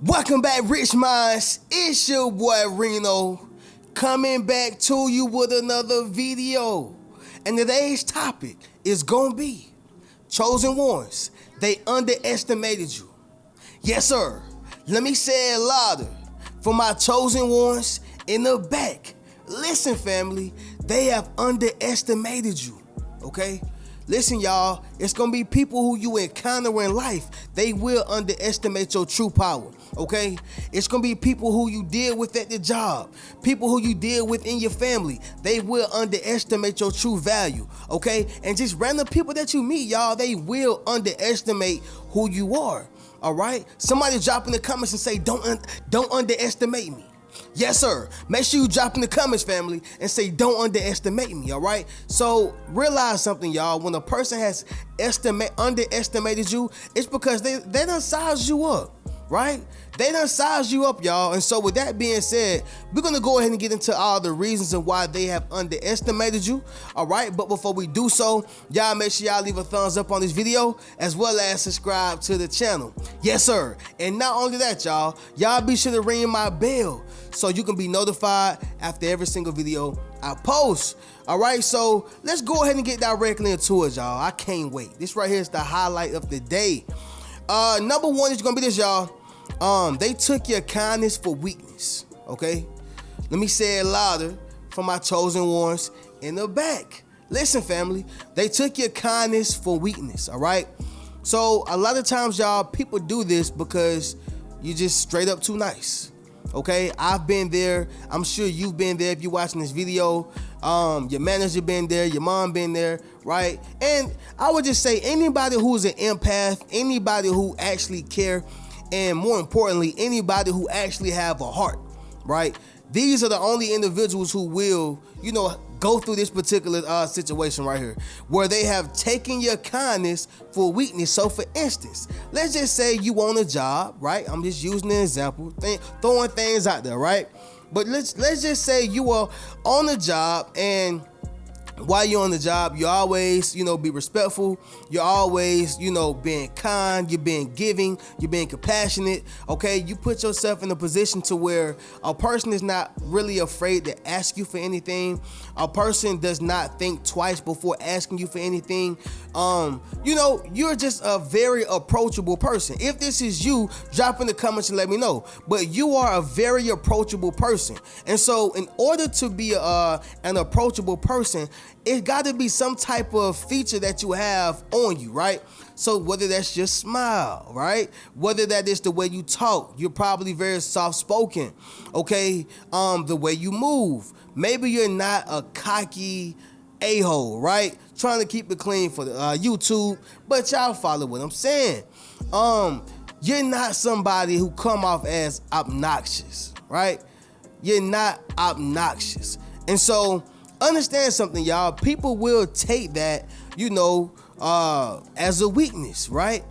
Welcome back, Rich Minds. It's your boy Reno coming back to you with another video. And today's topic is gonna be chosen ones. They underestimated you. Yes, sir. Let me say it louder for my chosen ones in the back. Listen, family, they have underestimated you. Okay? Listen, y'all, it's gonna be people who you encounter in life. They will underestimate your true power, okay? It's gonna be people who you deal with at the job, people who you deal with in your family. They will underestimate your true value, okay? And just random people that you meet, y'all, they will underestimate who you are, all right? Somebody drop in the comments and say, don't underestimate me. Yes, sir. Make sure you drop in the comments, family, and say, don't underestimate me, all right? So realize something, y'all. When a person has underestimated you, it's because they done sized you up, right? They done sized you up, y'all. And so with that being said, we're going to go ahead and get into all the reasons and why they have underestimated you, all right? But before we do so, y'all make sure y'all leave a thumbs up on this video as well as subscribe to the channel. Yes, sir. And not only that, y'all be sure to ring my bell so you can be notified after every single video I post. All right, so let's go ahead and get directly into it, y'all. I can't wait. This right here is the highlight of the day. Number one is gonna be this, y'all. They took your kindness for weakness. Okay, let me say it louder for my chosen ones in the back. Listen, family, they took your kindness for weakness. All right, so a lot of times, y'all, people do this because you just straight up too nice. Okay, I've been there. I'm sure you've been there if you're watching this video. Your manager been there, your mom been there, right? And I would just say anybody who's an empath, anybody who actually care, and more importantly, anybody who actually have a heart, right? These are the only individuals who will, go through this particular situation right here, where they have taken your kindness for weakness. So for instance, let's just say you want a job, right? I'm just using an example, throwing things out there, right? But let's just say you are on a job, and while you're on the job, you always, be respectful. You're always, being kind. You're being giving. You're being compassionate. Okay, you put yourself in a position to where a person is not really afraid to ask you for anything. A person does not think twice before asking you for anything. You're just a very approachable person. If this is you, drop in the comments and let me know. But you are a very approachable person, and so in order to be an approachable person, it got to be some type of feature that you have on you, right? So whether that's your smile, right? Whether that is the way you talk, you're probably very soft-spoken, okay? The way you move. Maybe you're not a cocky a-hole, right? Trying to keep it clean for the YouTube, but y'all follow what I'm saying. You're not somebody who come off as obnoxious, right? You're not obnoxious. And so understand something, y'all. People will take that, as a weakness, right?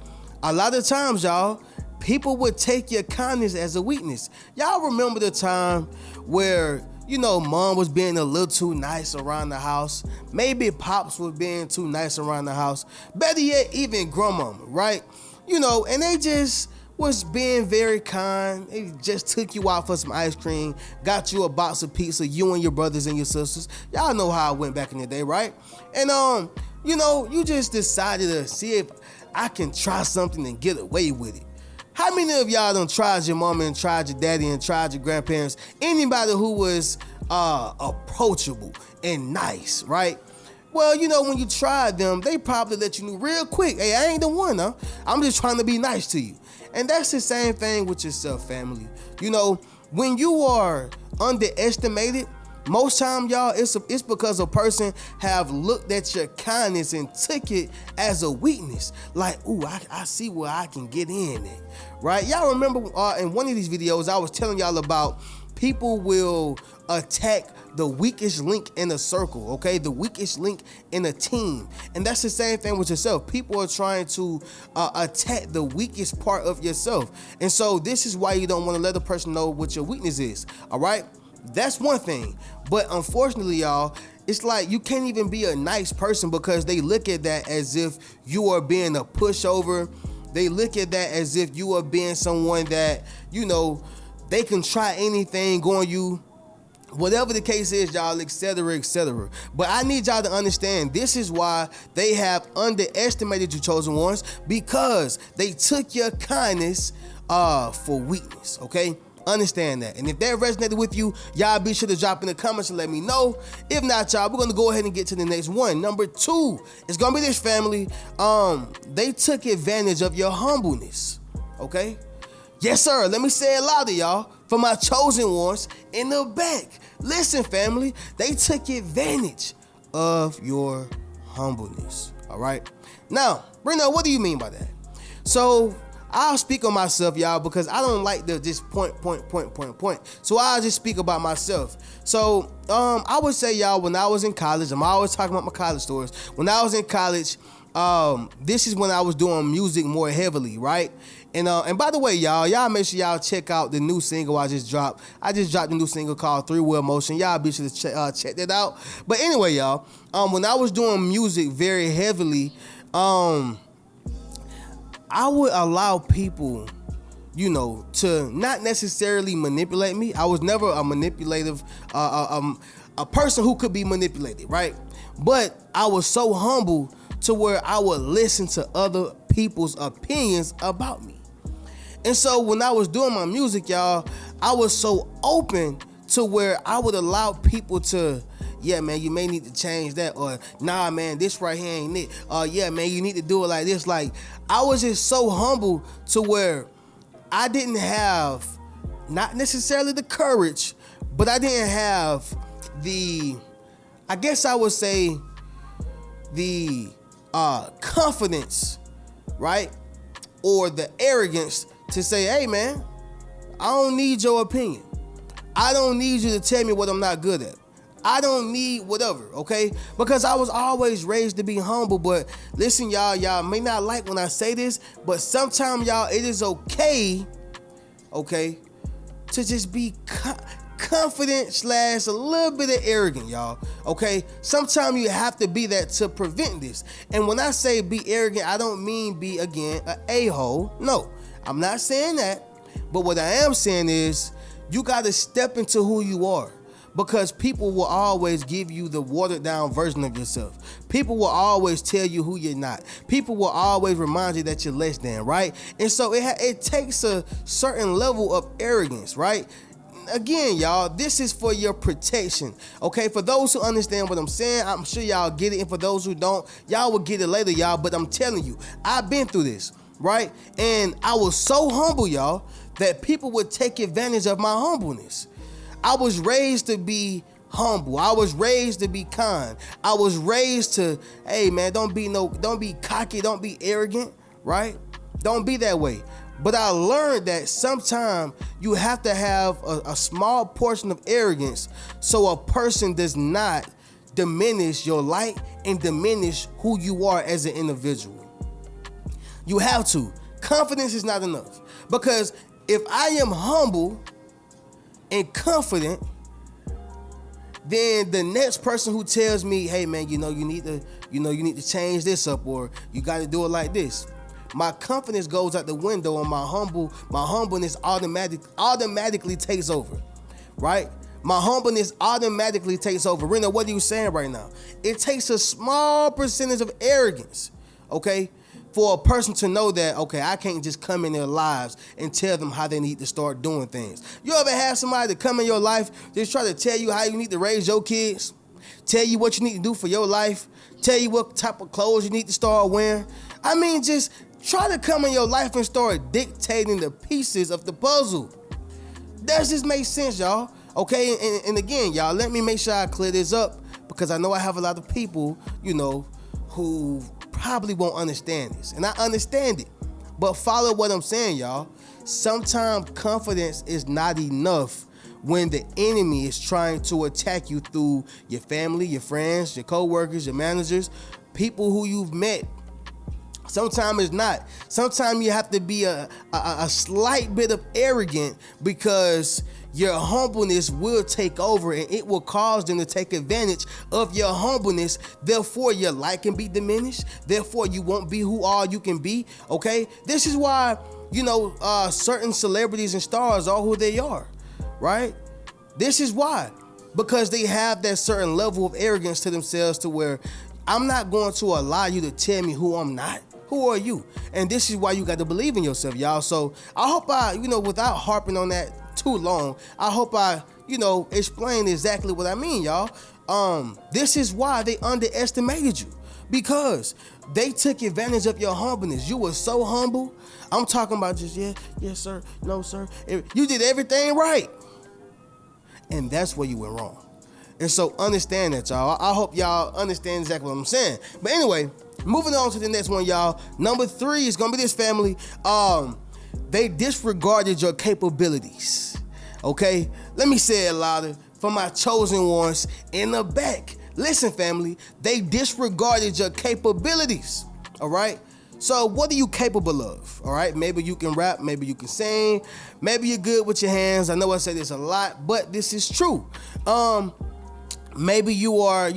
A lot of times, y'all, people would take your kindness as a weakness. Y'all remember the time where, mom was being a little too nice around the house. Maybe pops was being too nice around the house. Better yet, even grandmama, right? And they just was being very kind. They just took you out for some ice cream, got you a box of pizza, you and your brothers and your sisters. Y'all know how it went back in the day, right? And you just decided to see if I can try something and get away with it. How many of y'all done tried your mama and tried your daddy and tried your grandparents? Anybody who was approachable and nice, right? Well, when you tried them, they probably let you know real quick, hey, I ain't the one, huh? I'm just trying to be nice to you. And that's the same thing with yourself, family. When you are underestimated, most time, y'all, it's because a person have looked at your kindness and took it as a weakness. Like, ooh, I see where I can get in it, right? Y'all remember in one of these videos, I was telling y'all about people will attack the weakest link in a circle, okay? The weakest link in a team. And that's the same thing with yourself. People are trying to attack the weakest part of yourself. And so this is why you don't want to let a person know what your weakness is, all right? That's one thing. But unfortunately, y'all, it's like you can't even be a nice person because they look at that as if you are being a pushover. they look at that as if you are being someone that, they can try anything on you, whatever the case is, y'all, etc., etc. But I need y'all to understand, this is why they have underestimated you, chosen ones, because they took your kindness for weakness, okay? Understand that. And if that resonated with you, y'all be sure to drop in the comments and let me know. If not, y'all, we're going to go ahead and get to the next one. Number 2, it's going to be this, family. They took advantage of your humbleness, okay? Yes, sir. Let me say it louder, y'all. For my chosen ones in the back. Listen, family. They took advantage of your humbleness. All right. Now, Reno, what do you mean by that? So I'll speak on myself, y'all, because I don't like to just point. So I'll just speak about myself. So I would say, y'all, when I was in college, I'm always talking about my college stories. When I was in college, this is when I was doing music more heavily, right? And by the way, y'all make sure y'all check out the new single I just dropped. I just dropped a new single called 3 Wheel Motion. Y'all be sure to check that out. But anyway, y'all, when I was doing music very heavily, I would allow people, to not necessarily manipulate me. I was never a manipulative, a person who could be manipulated, right? But I was so humble to where I would listen to other people's opinions about me. And so when I was doing my music, y'all, I was so open to where I would allow people to, yeah, man, you may need to change that, or nah, man, this right here ain't it. Yeah, man, you need to do it like this. Like, I was just so humble to where I didn't have, not necessarily the courage, but I didn't have I guess I would say the confidence, right? Or the arrogance to say, hey, man, I don't need your opinion. I don't need you to tell me what I'm not good at. I don't need whatever, okay? Because I was always raised to be humble. But listen, y'all may not like when I say this, but sometimes, y'all, it is okay, to just be confident / a little bit of arrogant, y'all, okay? Sometimes you have to be that to prevent this. And when I say be arrogant, I don't mean be, again, an a-hole. No, I'm not saying that. But what I am saying is you got to step into who you are, because people will always give you the watered down version of yourself. People will always tell you who you're not. People will always remind you that you're less than, right? And so it takes a certain level of arrogance, right? Again, y'all, this is for your protection, okay? For those who understand what I'm saying, I'm sure y'all get it. And for those who don't, y'all will get it later, y'all. But I'm telling you, I've been through this, right? And I was so humble, y'all, that people would take advantage of my humbleness. I was raised to be humble. I was raised to be kind. I was raised to, hey, man, don't be cocky, don't be arrogant, right? Don't be that way. But I learned that sometimes you have to have a small portion of arrogance so a person does not diminish your light and diminish who you are as an individual. You have to. Confidence is not enough. Because if I am humble and confident, then the next person who tells me, hey, man, you need to change this up, or you got to do it like this, my confidence goes out the window, and my humbleness automatically takes over, right? My humbleness automatically takes over. Reno, what are you saying right now? It takes a small percentage of arrogance, okay, for a person to know that, okay, I can't just come in their lives and tell them how they need to start doing things. You ever have somebody to come in your life, just try to tell you how you need to raise your kids, tell you what you need to do for your life, tell you what type of clothes you need to start wearing? I mean, just try to come in your life and start dictating the pieces of the puzzle. Does this make sense, y'all? Okay, and again, y'all, let me make sure I clear this up, because I know I have a lot of people, who probably won't understand this. And I understand it. But follow what I'm saying, y'all. Sometimes confidence is not enough when the enemy is trying to attack you through your family, your friends, your co-workers, your managers, people who you've met Sometimes it's not. Sometimes you have to be a slight bit of arrogant, because your humbleness will take over and it will cause them to take advantage of your humbleness. Therefore, your light can be diminished. Therefore, you won't be who all you can be. Okay? This is why, certain celebrities and stars are who they are, right? This is why. Because they have that certain level of arrogance to themselves, to where I'm not going to allow you to tell me who I'm not. Who are you? And this is why you got to believe in yourself, y'all. So I hope without harping on that too long, I hope I, explain exactly what I mean, y'all. This is why they underestimated you, because they took advantage of your humbleness. You were so humble. I'm talking about just, yes, sir, no, sir. You did everything right. And that's where you went wrong. And so understand that, y'all. I hope y'all understand exactly what I'm saying. But anyway, moving on to the next one, y'all. Number 3 is going to be this, family. They disregarded your capabilities. Okay? Let me say it louder for my chosen ones in the back. Listen, family. They disregarded your capabilities. All right? So what are you capable of? All right? Maybe you can rap. Maybe you can sing. Maybe you're good with your hands. I know I say this a lot, but this is true. Maybe you are,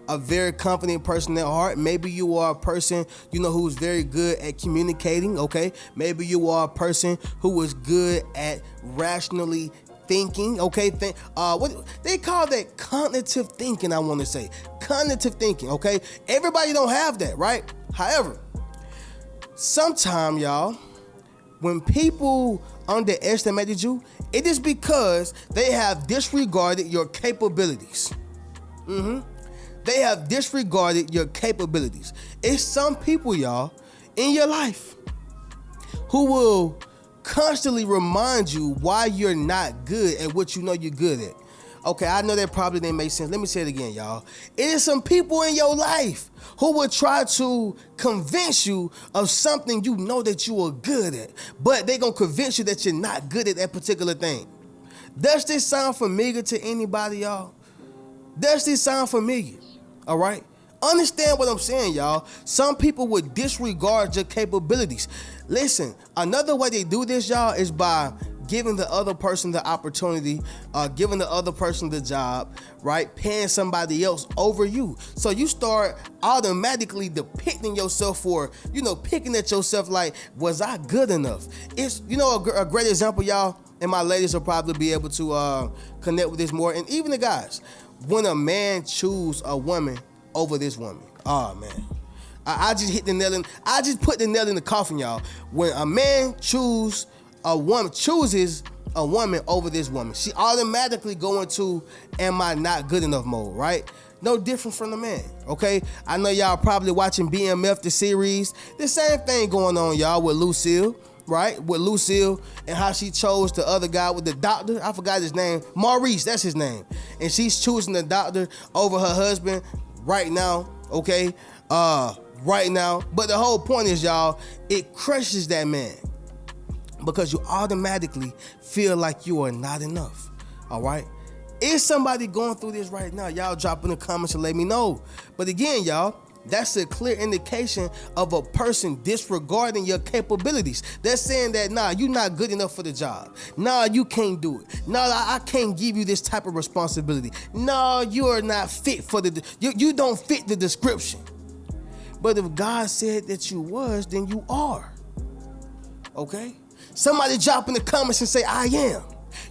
a very confident person at heart. Maybe you are a person, who's very good at communicating, okay? Maybe you are a person who is good at rationally thinking, okay? What they call that cognitive thinking, I want to say. Cognitive thinking, okay? Everybody don't have that, right? However, sometimes, y'all, when people underestimated you, it is because they have disregarded your capabilities. They have disregarded your capabilities. It's some people, y'all, in your life who will constantly remind you why you're not good at what you know you're good at. Okay, I know that probably didn't make sense. Let me say it again, y'all. It is some people in your life who will try to convince you of something you know that you are good at, but they're going to convince you that you're not good at that particular thing. Does this sound familiar to anybody, y'all? Does this sound familiar? All right? Understand what I'm saying, y'all. Some people would disregard your capabilities. Listen, another way they do this, y'all, is by giving the other person the opportunity, giving the other person the job, right? Paying somebody else over you. So you start automatically depicting yourself for, picking at yourself like, was I good enough? It's, a great example, y'all, and my ladies will probably be able to connect with this more, and even the guys. When a man choose a woman over this woman, oh man, I just hit the nail in. I just put the nail in the coffin, y'all. When a man chooses a woman over this woman, she automatically go into am I not good enough mode, right? No different from the man, okay? I know y'all probably watching BMF, the series. The same thing going on, y'all, with Lucille. Right, with Lucille and how she chose the other guy with the doctor. I forgot his name. Maurice, that's his name. And she's choosing the doctor over her husband right now, okay? Right now. But the whole point is, y'all, it crushes that man because you automatically feel like you are not enough, all right? Is somebody going through this right now? Y'all drop in the comments and let me know. But again, y'all, that's a clear indication of a person disregarding your capabilities. They're saying that, nah, you're not good enough for the job. Nah, you can't do it. Nah, I can't give you this type of responsibility. Nah, you are not fit for you don't fit the description. But if God said that you was, then you are. Okay? Somebody drop in the comments and say, I am.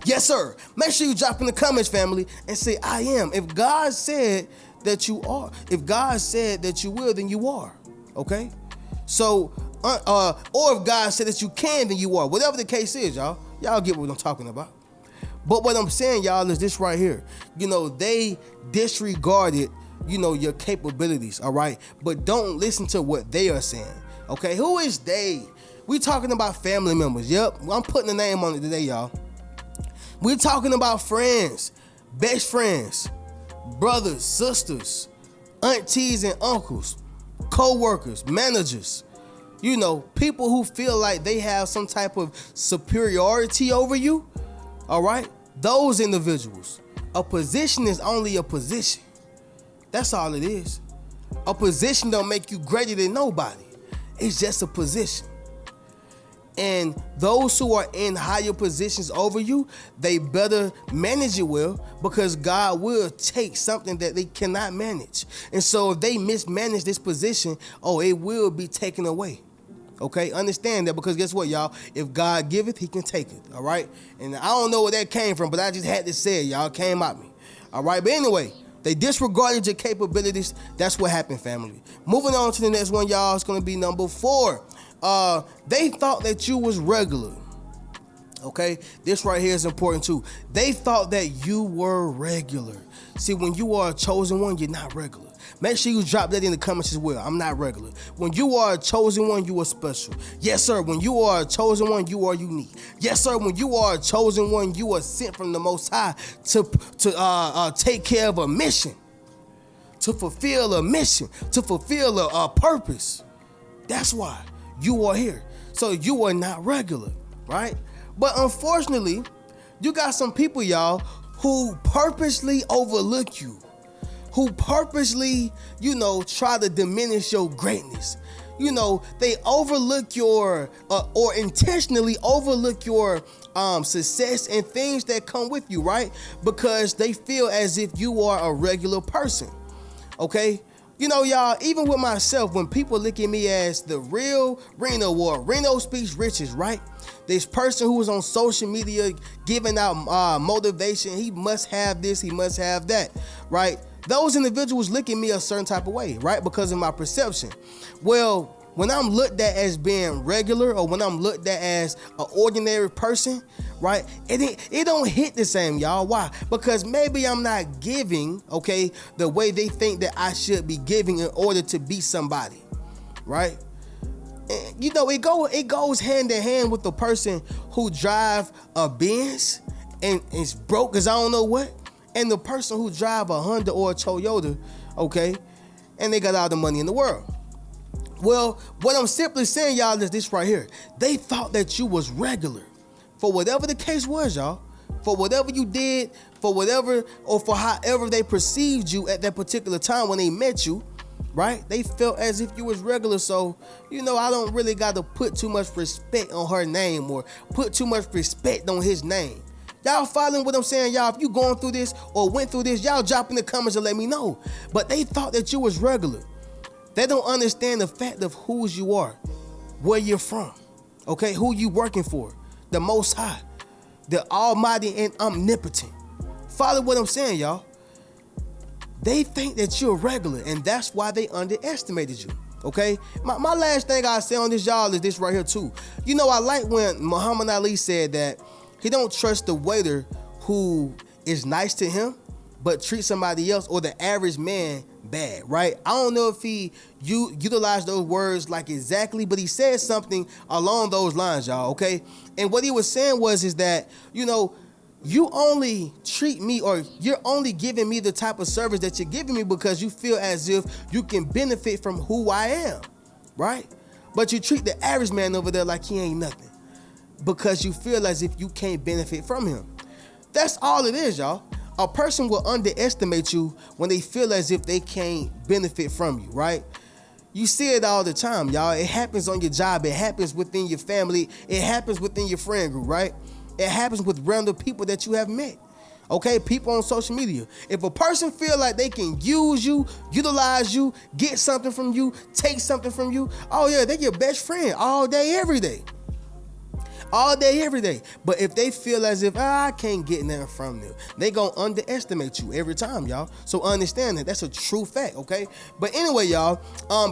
Yes, sir. Make sure you drop in the comments, family, and say, I am. If God said that you are. If God said that you will, then you are. Okay? So, or if God said that you can, then you are. Whatever the case is, y'all. Y'all get what I'm talking about. But what I'm saying, y'all, is this right here. They disregarded, your capabilities, all right? But don't listen to what they are saying. Okay? Who is they? We talking about family members. Yep. I'm putting a name on it today, y'all. We're talking about friends, best friends, brothers, sisters, aunties and uncles, co-workers, managers, people who feel like they have some type of superiority over you, all right? Those individuals. A position is only a position. That's all it is. A position don't make you greater than nobody. It's just a position. And those who are in higher positions over you, they better manage it well, because God will take something that they cannot manage. And so if they mismanage this position, it will be taken away. Okay, understand that, because guess what, y'all? If God giveth, he can take it, all right? And I don't know where that came from, but I just had to say it, y'all. It came at me, all right? But anyway, they disregarded your capabilities. That's what happened, family. Moving on to the next one, y'all. It's going to be number 4. They thought that you was regular. Okay, this right here is important too. They thought that you were regular. See, when you are a chosen one, you're not regular. Make sure you drop that in the comments as well. I'm not regular. When you are a chosen one, you are special. Yes, sir. When you are a chosen one, you are unique. Yes, sir. When you are a chosen one, you are sent from the Most High to take care of a mission, to fulfill a mission, to fulfill a purpose. That's why you are here. So you are not regular, right? But unfortunately, you got some people, y'all, who purposely overlook you, who purposely, try to diminish your greatness. They overlook your, or intentionally overlook your success and things that come with you, right? Because they feel as if you are a regular person, okay? Y'all, even with myself, when people look at me as the real Reno, or Reno Speaks Riches, right? This person who is on social media giving out motivation, he must have this, he must have that, right? Those individuals look at me a certain type of way, right? Because of my perception. Well, when I'm looked at as being regular, or when I'm looked at as an ordinary person, right? It don't hit the same, y'all. Why? Because maybe I'm not giving, okay, the way they think that I should be giving in order to be somebody, right? And, it goes hand in hand with the person who drive a Benz and is broke as I don't know what, and the person who drive a Honda or a Toyota, okay, and they got all the money in the world. Well, what I'm simply saying, y'all, is this right here. They thought that you was regular. For whatever the case was, y'all. For whatever you did, for whatever, or for however they perceived you at that particular time when they met you, right? They felt as if you was regular. So, I don't really got to put too much respect on her name, or put too much respect on his name. Y'all following what I'm saying, y'all? If you going through this or went through this, y'all drop in the comments and let me know. But they thought that you was regular. They don't understand the fact of whose you are, where you're from, okay? Who you working for, the Most High, the Almighty and Omnipotent. Follow what I'm saying, y'all. They think that you're regular, and that's why they underestimated you, okay? My last thing I say on this, y'all, is this right here too. I like when Muhammad Ali said that he don't trust the waiter who is nice to him, but treat somebody else, or the average man, bad, right? I don't know if he utilized those words like exactly, but he said something along those lines, y'all, okay? And what he was saying is that, you only treat me, or you're only giving me the type of service that you're giving me because you feel as if you can benefit from who I am, right? But you treat the average man over there like he ain't nothing because you feel as if you can't benefit from him. That's all it is, y'all. A person will underestimate you when they feel as if they can't benefit from you, right? You see it all the time, y'all. It happens on your job. It happens within your family. It happens within your friend group, right? It happens with random people that you have met, okay? People on social media. If a person feel like they can use you, utilize you, get something from you, take something from you, oh yeah, they're your best friend all day, every day. All day, every day. But if they feel as if, I can't get nothing from them, they gonna underestimate you every time, y'all. So understand that. That's a true fact, okay? But anyway, y'all,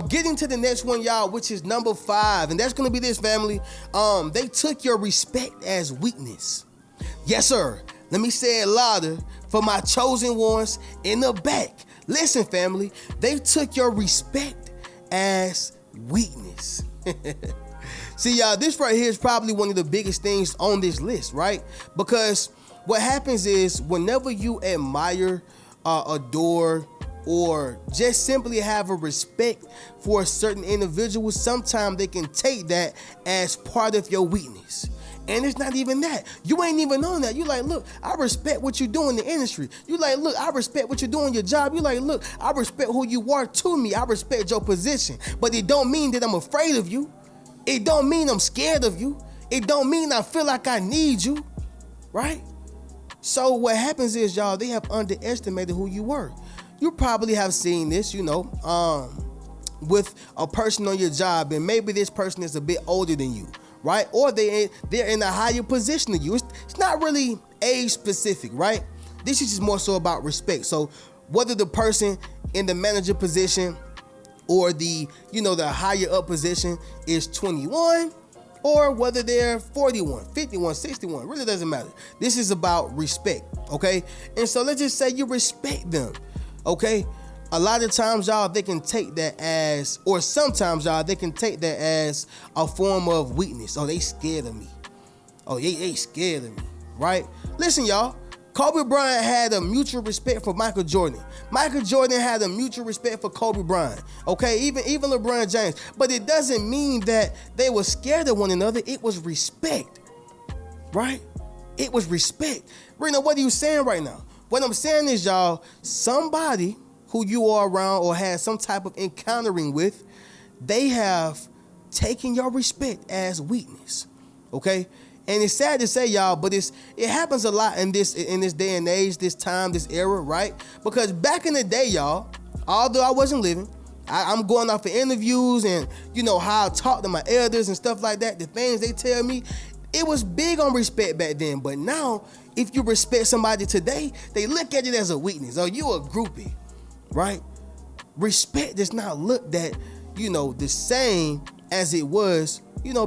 getting to the next one, y'all, which is number 5, and that's gonna be this, family. They took your respect as weakness. Yes, sir. Let me say it louder for my chosen ones in the back. Listen, family, they took your respect as weakness. See, y'all, this right here is probably one of the biggest things on this list, right? Because what happens is whenever you admire, adore, or just simply have a respect for a certain individual, sometimes they can take that as part of your weakness. And it's not even that. You ain't even on that. You like, look, I respect what you do in the industry. You like, look, I respect what you do in your job. You like, look, I respect who you are to me. I respect your position. But it don't mean that I'm afraid of you. It don't mean I'm scared of you. It don't mean I feel like I need you, right? So what happens is, y'all, they have underestimated who you were. You probably have seen this, with a person on your job, and maybe this person is a bit older than you, right? Or they're in a higher position than you. It's not really age specific, right? This is just more so about respect. So whether the person in the manager position or the higher up position is 21, or whether they're 41, 51, 61, really doesn't matter. This is about respect, okay? And so let's just say you respect them, okay? A lot of times, y'all, they can take that as, or sometimes, y'all, they can take that as a form of weakness. Oh, they scared of me. Oh, they scared of me, right? Listen, y'all, Kobe Bryant had a mutual respect for Michael Jordan. Michael Jordan had a mutual respect for Kobe Bryant, okay? Even LeBron James. But it doesn't mean that they were scared of one another. It was respect, right? It was respect. Reno, what are you saying right now? What I'm saying is, y'all, somebody who you are around or had some type of encountering with, they have taken your respect as weakness, okay? And it's sad to say, y'all, but it happens a lot in this day and age, this time, this era, right? Because back in the day, y'all, although I wasn't living, I'm going off of interviews and, how I talk to my elders and stuff like that, the things they tell me, it was big on respect back then. But now, if you respect somebody today, they look at it as a weakness. Oh, you a groupie, right? Respect does not look that, the same as it was,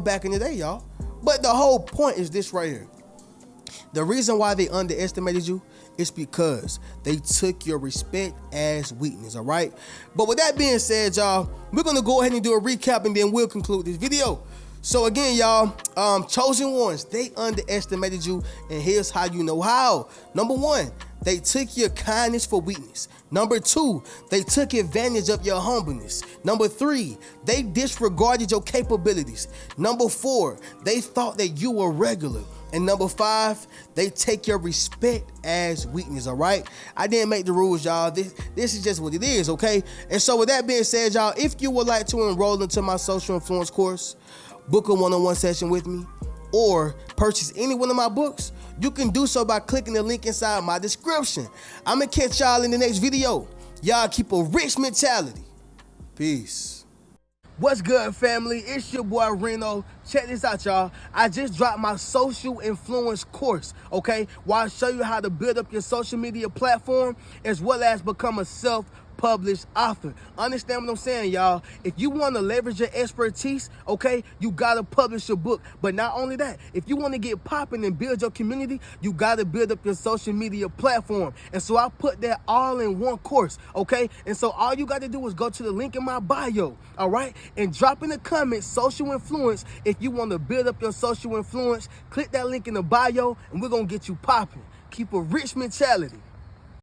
back in the day, y'all. But the whole point is this right here. The reason why they underestimated you is because they took your respect as weakness, all right? But with that being said, y'all, we're going to go ahead and do a recap and then we'll conclude this video. So again, y'all, chosen ones, they underestimated you, and here's how you know how. Number one, they took your kindness for weakness. Number two, they took advantage of your humbleness. Number three, they disregarded your capabilities. Number four, they thought that you were regular. And number five, they take your respect as weakness, all right? I didn't make the rules, y'all. This is just what it is, okay? And so with that being said, y'all, if you would like to enroll into my social influence course, book a one-on-one session with me, or purchase any one of my books, you can do so by clicking the link inside my description. I'm gonna catch y'all in the next video. Y'all keep a rich mentality. Peace. What's good, family? It's your boy Reno. Check this out, y'all. I just dropped my social influence course, okay? Where I show you how to build up your social media platform as well as become a self-published author. Understand what I'm saying, y'all? If you want to leverage your expertise, okay, you got to publish your book. But not only that, if you want to get popping and build your community, you got to build up your social media platform. And so I put that all in one course, okay? And so all you got to do is go to the link in my bio, all right? And drop in the comments, social influence. If you want to build up your social influence, click that link in the bio and we're going to get you popping. Keep a rich mentality.